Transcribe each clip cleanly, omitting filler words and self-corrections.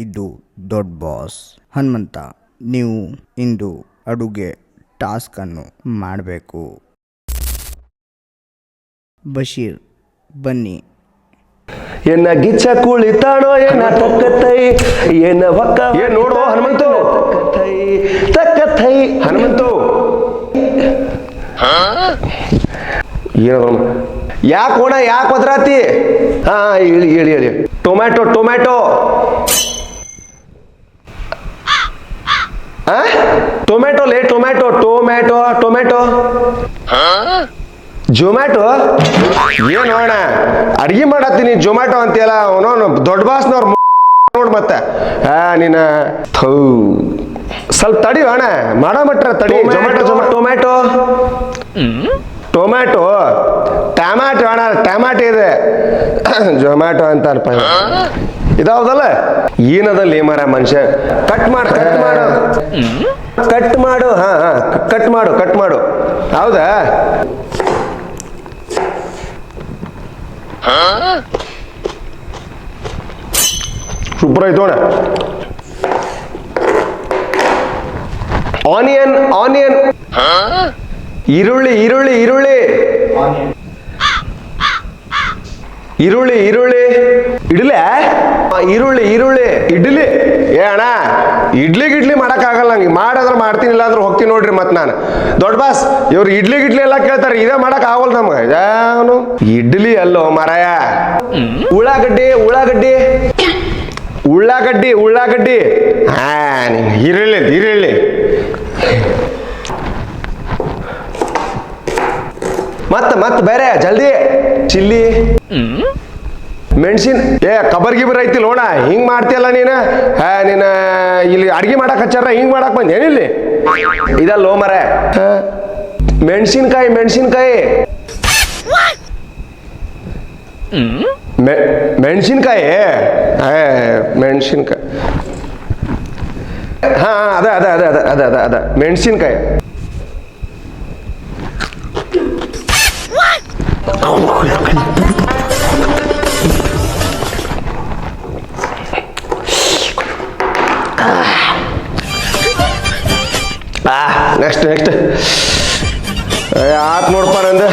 ಇದು ದೊಡ್ಡ ಬಾಸ್ ಹನುಮಂತ. ನೀವು ಇಂದು ಅಡುಗೆ ಟಾಸ್ಕನ್ನು ಮಾಡಬೇಕು. ಬಶೀರ್ ಬನ್ನಿ. ಎನ್ನ ಗಿಚ್ಚ ಕುಳಿತಾಡೋ ಏನ ತಕ್ಕತೈ ಏನ ಹೊಕ್ಕ ಏ ನೋಡೋ ಹನುಮಂತು ತಕ್ಕತೈ ಹನುಮಂತು ಏನು ಯಾಕೆ ಓಣ ಯಾಕೆ ಒದ್ರಾತಿ? ಹಾ ಹೇಳಿ ಹೇಳಿ ಹೇಳಿ. ಟೊಮ್ಯಾಟೊ ಟೊಮ್ಯಾಟೊ ಟೊಮ್ಯಾಟೊ ಲೇ ಟೊಮ್ಯಾಟೊ ಟೊಮ್ಯಾಟೊ ಟೊಮ್ಯಾಟೊ ಜೊಮ್ಯಾಟೊ ಏನು ಅಣ್ಣ ಅಡ್ಗೆ ಮಾಡತ್ತೀನಿ ಜೊಮ್ಯಾಟೊ ಅಂತೀಯಲ್ಲ ಅವನವನು ದೊಡ್ಡ ಬಾಸ್ನವ್ರು ನೋಡ್ ಮತ್ತೆ ನೀನ ಥೂ ಸ್ವಲ್ಪ ತಡಿ ಅಣ್ಣ ಮಾಡಮಟ್ರ ತಡಿ. ಜೊಮ್ಯಾಟೊ ಟೊಮ್ಯಾಟೊ ಟೊಮ್ಯಾಟೊ ಟಮಾಟೊ ಅಣ್ಣ ಟಮಾಟೊ ಇದೆ ಜೊಮ್ಯಾಟೊ ಅಂತ ಅನ್ಪ ಇದಾವದಲ್ಲ ಏನದಲ್ಲಿ ಮರ ಮನುಷ್ಯ ಕಟ್ ಮಾಡು ಕಟ್ ಮಾಡು ಕಟ್ ಮಾಡು ಹಾ ಹಾ ಕಟ್ ಮಾಡು ಕಟ್ ಮಾಡು ಹೌದಾ? ಸೂಪರ್ ಆಯ್ತು ಅಣ್ಣ. ಆನಿಯನ್ ಆನಿಯನ್ ಈರುಳ್ಳಿ ಈರುಳ್ಳಿ ಈರುಳ್ಳಿ ಈರುಳ್ಳಿ ಈರುಳ್ಳಿ ಇಡ್ಲಿ ಈರುಳ್ಳಿ ಈರುಳ್ಳಿ ಇಡ್ಲಿ ಏ ಅಣ್ಣ ಇಡ್ಲಿ ಮಾಡಕ್ ಆಗಲ್ಲ ನಂಗೆ. ಮಾಡಿದ್ರೆ ಮಾಡ್ತೀನಿ ಇಲ್ಲ ಅಂದ್ರೆ ಹೋಗ್ತೀನಿ ನೋಡ್ರಿ ಮತ್ತೆ ನಾನು ದೊಡ್ಡ ಬಾಸ್. ಇವ್ರು ಇಡ್ಲಿ ಎಲ್ಲ ಕೇಳ್ತಾರೆ, ಇದೇ ಮಾಡಕ್ ಆಗಲ್ಲ ನಮ್ಗೆ. ಯಾವನು ಇಡ್ಲಿ ಅಲ್ಲೋ ಮರಾಯ. ಉಳ್ಳಾಗಡ್ಡಿ ಉಳ್ಳಾಗಡ್ಡಿ ಉಳ್ಳಾಗಡ್ಡಿ ಉಳ್ಳಾಗಡ್ಡಿ ಹಾ ಈರುಳ್ಳಿ ಈರುಳ್ಳಿ ಮತ್ತ ಬೇರೆ ಜಲ್ದಿ ಚಿಲ್ಲಿ ಮೆಣಸಿನ ಏ ಕಬರ್ ಗಿಬರ್ ಐತಿಲ್ಲ ನೋಡ ಹಿಂಗ್ ಮಾಡ್ತಿಯಲ್ಲ ನೀನು ಇಲ್ಲಿ ಅಡ್ಗೆ ಮಾಡಕ್ ಹಚ್ಚಾರ ಹಿಂಗ್ ಮಾಡಕ್ ಬಂದ್ ಏನಿಲ್ಲಿ ಇದಲ್ಲ ಮರ ಮೆಣಸಿನ್ಕಾಯಿ ಮೆಣಸಿನ್ಕಾಯಿ ಮೆಣಸಿನ್ಕಾಯಿ ಮೆಣಸಿನ್ಕಾಯಿ ಹಾ ಅದ ಅದ ಅದ ಅದ ಅದ ಅದ ಅದ ಮೆಣಸಿನ್ಕಾಯಿ ನೆಕ್ಸ್ಟ್ ನೆಕ್ಸ್ಟ್ ಆತ್ ನೋಡ್ಪ ನಂದು.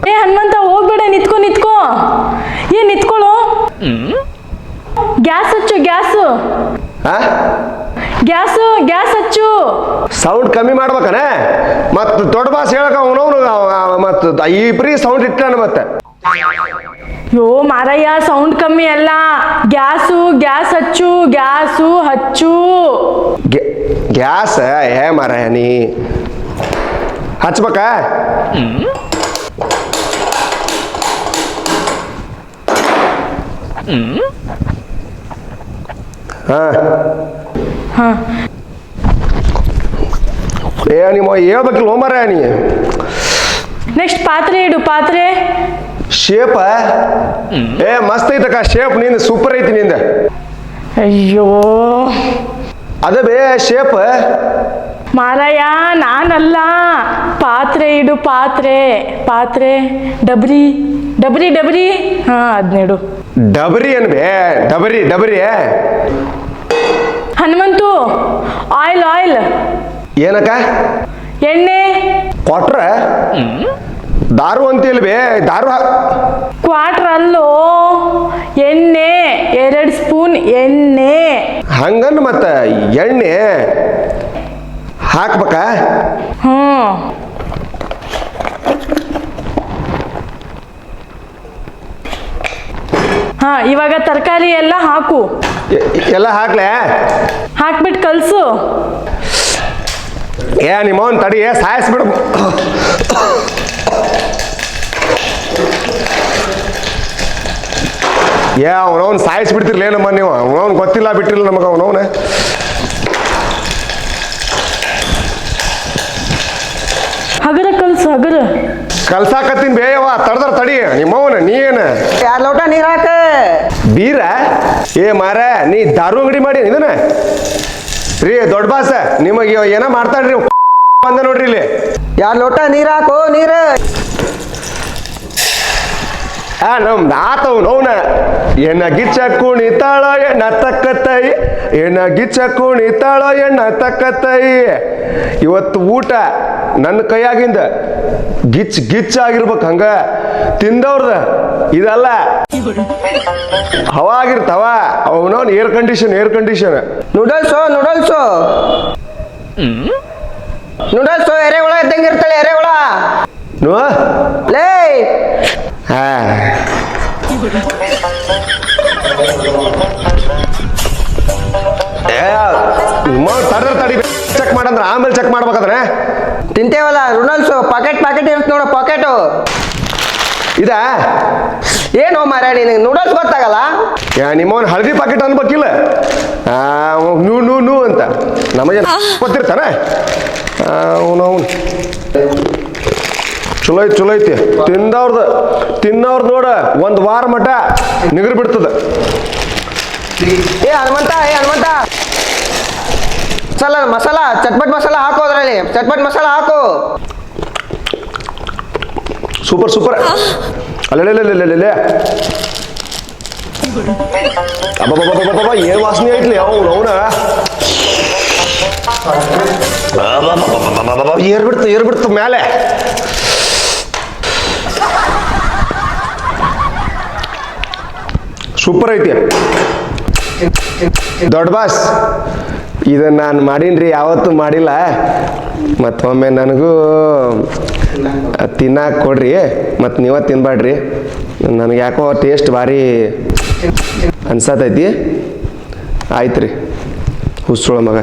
ಏ ಹನುಮಂತ ಹೋಗ್ಬೇಡ, ನಿತ್ಕೋ ನಿತ್ಕೋ. ಏನ್ ನಿತ್ಕೊಳ್ಳೋ? ಗ್ಯಾಸ್ ಹಚ್ಚು ಗ್ಯಾಸು ಗ್ಯಾಸು ಗ್ಯಾಸ್ ಹಚ್ಚು. ಸೌಂಡ್ ಕಮ್ಮಿ ಮಾಡ್ಬೇಕನೆ ಮತ್ ದೊಡ್ಡ ಬಾಸ್ ಹೇಳಕ ಅವನವನು ಮತ್ ಈ ಪ್ರೀ ಸೌಂಡ್ ಇಟ್ಟಾನ ಮತ್ತೆ. ಯೋ ಮಾರಯ್ಯ ಸೌಂಡ್ ಕಮ್ಮಿ ಅಲ್ಲ, ಗ್ಯಾಸು ಗ್ಯಾಸ್ ಹಚ್ಚು ಗ್ಯಾಸು ಹಚ್ಚು. ಗ್ಯಾಸ್ ಏ ಮಾರಾಯ ನೀ ಹಚ್ಬೇಕ? ಹಾ ಏ ನಿಮ್ಮ ಹೇಳ್ಬೇಕಿಲ್ಲ ಹೋಮರ ನೀ. ನೆಕ್ಸ್ಟ್ ಪಾತ್ರೆ ಇಡು ಪಾತ್ರೆ. ಶೇಪ ಏ ಮಸ್ತ್ ಐತಕ್ಕ ಶೇಪ್ ನಿಂದ ಸೂಪರ್ ಐತಿ ನಿಂದ. ಅಯ್ಯೋ ಅದ ಬೇ ಶೇಪ್ ಮಾರಾಯ ನಾನಲ್ಲ. ಪಾತ್ರೆ ಇಡು ಪಾತ್ರೆ ಪಾತ್ರೆ. ಡಬ್ರಿ ಡಬ್ರಿ ಡಬ್ರಿ ಹಾ ಅದ್ನಿಡು. ಡಬರಿ ಏನ್ ಬೇ ಡಬರಿ ಡಬರಿ ಹನುಮಂತು ಆಯಿಲ್ ಆಯಿಲ್. ಏನಕ್ಕ? ಎಣ್ಣೆ ಕೊಟ್ರ ದಾರು ಅಂತಿಲ್ ಬೇ ದಾರು ಕ್ವಾಟ್ರ್ ಅಲ್ಲೋ ಎಣ್ಣೆ 2 ಸ್ಪೂನ್ ಎಣ್ಣೆ. ಹಂಗನ್ ಮತ್ತ ಎಣ್ಣೆ ಹಾಕ್ಬೇಕ? ಹಾ ಇವಾಗ ತರಕಾರಿ ಎಲ್ಲ ಹಾಕು. ಎಲ್ಲ ಹಾಕ್ಲೆ? ಹಾಕ್ಬಿಟ್ಟು ಕಲ್ಸು. ಏ ನಿಮ್ಮವನ್ ತಡಿ ಸಾಯಿಸ್ಬಿಡು. ಏ ಅವನವನ್ ಸಾಯಿಸ್ಬಿಡ್ತಿರ್ಲೇ ನಮ್ಮ ನೀವು. ಅವನವನ್ ಗೊತ್ತಿಲ್ಲ ಬಿಟ್ಟಿಲ್ಲ ನಮಗ ಅವನವನ. ಹಗರ ಕಲ್ಸು ಹಗರ. ಕಲ್ಸಾಕತ್ತೀನಿ ಬೇಯವ್ವ ತಡ್ದ್ರ ತಡಿ ನಿಮ್ಮವನ. ನೀ ಏನ 2 ಲೋಟ ನೀರ್ ಹಾಕ. ಬೀರ ಏ ಮಾರ ನೀ ದಾರು ಅಂಗಡಿ ಮಾಡಿ ಇದನ್ನ ರೀ ದೊಡ್ಡ ಬಾಸ ನಿಮಗೆ ಏನ ಮಾಡ್ತಾಡ್ರಿ ಬಂದ ನೋಡ್ರಿ ಇಲ್ಲಿ. 2 ಲೋಟ ನೀರ್ ಹಾಕೋ ನೀರ್. ನಮ್ದು ಆತವ್ ನೋವ್ನ ಎಣ್ಣ ಗಿಚ್ಚ ಕುಣಿತಾಳೋ ಎಣ್ಣ ತಕ್ಕತ್ತೈ ಎಣ್ಣ ಗಿಚ್ಚ ಕುಣಿತಾಳೋ ಎಣ್ಣ ತಕ್ಕತ್ತೈ. ಇವತ್ತು ಊಟ ನನ್ನ ಕೈಯಾಗಿಂದ ಗಿಚ್ ಗಿಚ್ಚ ಆಗಿರ್ಬೇಕು, ಹಂಗ ತಿಂದವ್ರದ ಇದಲ್ಲ ಹವಾ ಆಗಿರ್ತಾವ. ಅವನವನ್ ಏರ್ ಕಂಡೀಷನ್ ನೂಡಲ್ಸು ಎರೆಹುಳ ಇದ್ದಂಗೆ ಇರ್ತಾಳೆ ಎರೆಹುಳ ಲೇ. ಹಾ ತಡಿ ಚೆಕ್ ಮಾಡಂದ್ರ ಆಮೇಲೆ ಚೆಕ್ ಮಾಡ್ಬೇಕಾದ್ರೆ ತಿಂತೇವಲ್ಲ ನೂಡಲ್ಸು ಪಾಕೆಟ್ ಇರುತ್ತೆ ನೋಡು ಪಾಕೆಟು. ಇದ ಏನು ಮಾರ ನಿನಗೆ ನೂಡಲ್ಸ್ ಗೊತ್ತಾಗಲ್ಲ? ನಿಮ್ಮವನ್ ಹಳದಿ ಪಾಕೆಟ್ ಅನ್ಬೇಕಿಲ್ಲ ನೂ ಅಂತ ನಮಗೆ ಗೊತ್ತಿರ್ತಾನೆ. ಅವನು ಚಲೋ ಐತಿ ತಿನ್ನವ್ರದ್ದು ನೋಡ ಒಂದ್ ವಾರ ಮಟ ನಿಗರ್ ಬಿಡ್ತದ. ಏ ಹನುಮಂತ ಮಸಾಲ ಚಟ್ಪಟ್ ಮಸಾಲ ಹಾಕು, ಅದ್ರಲ್ಲಿ ಚಟ್ಪಟ್ ಮಸಾಲ ಹಾಕು. ಸೂಪರ್ ಅಲ್ಲೇ ಅಬ್ಬಬ್ಬಬ್ಬಬ್ಬ ಏನ್ ವಾಸನೆ ಐತ್ಲಿ ಅವನ ಏರ್ಬಿಡ್ತು ಮೇಲೆ. ಸೂಪರ್ ಐತಿ ದೊಡ್ಡ ಬಾಸ್. ಇದನ್ನ ನಾನು ಮಾಡೀನ್ರಿ, ಯಾವತ್ತೂ ಮಾಡಿಲ್ಲ. ಮತ್ತೊಮ್ಮೆ ನನಗೂ ತಿನ್ನಾಕ ಕೊಡ್ರಿ, ಮತ್ತು ನೀವ ತಿನ್ಬೇಡ್ರಿ. ನನಗೆ ಯಾಕೋ ಟೇಸ್ಟ್ ಭಾರಿ ಅನ್ಸತೈತಿ. ಆಯ್ತು ರೀ ಹುಸ್ಸುಳ ಮಗ.